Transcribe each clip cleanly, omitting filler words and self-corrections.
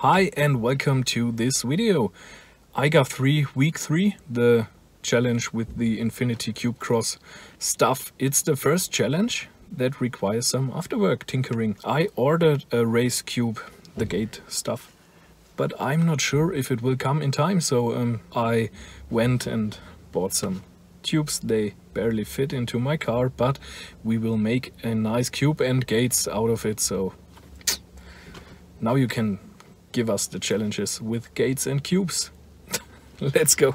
Hi and welcome to this video. IGOW 3 week 3, the challenge with the Infinity Cube Cross stuff. It's the first challenge that requires some afterwork tinkering. I ordered a race cube, the gate stuff, but I'm not sure if it will come in time, so I went and bought some tubes. They barely fit into my car, but we will make a nice cube and gates out of it, so now you can give us the challenges with gates and cubes. Let's go.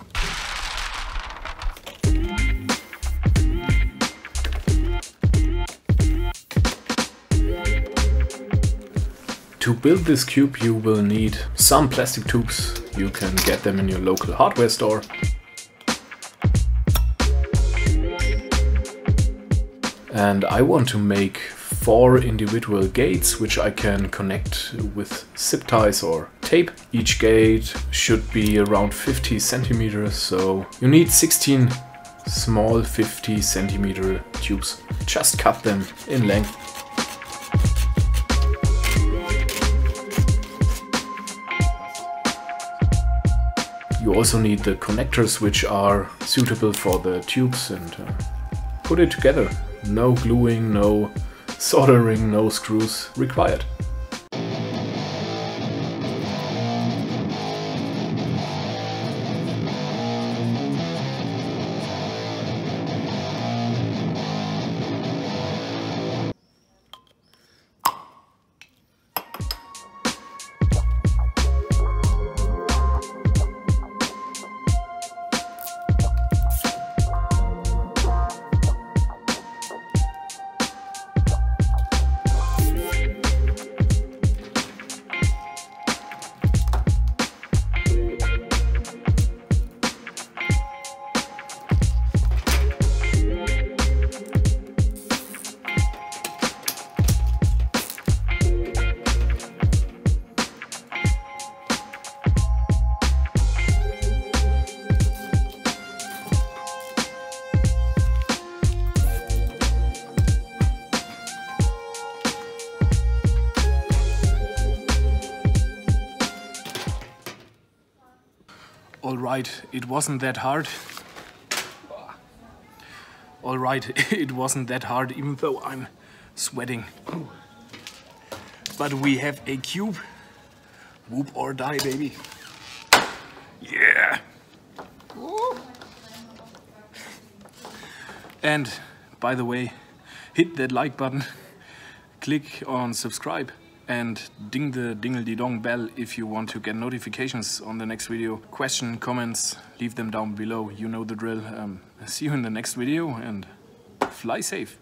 To build this cube you will need some plastic tubes. You can get them in your local hardware store. And I want to make 4 individual gates which I can connect with zip ties or tape. Each gate should be around 50 centimeters, so you need 16 small 50 centimeter tubes. Just cut them in length. You also need the connectors which are suitable for the tubes, and put it together. No gluing, no soldering, no screws required. Alright, it wasn't that hard. Alright, it wasn't that hard, even though I'm sweating. But we have a cube. Whoop or die, baby. Yeah! And, by the way, hit that like button, click on subscribe, and ding the dingle-de-dong bell if you want to get notifications on the next video. Question, comments, leave them down below. You know the drill. See you in the next video and fly safe.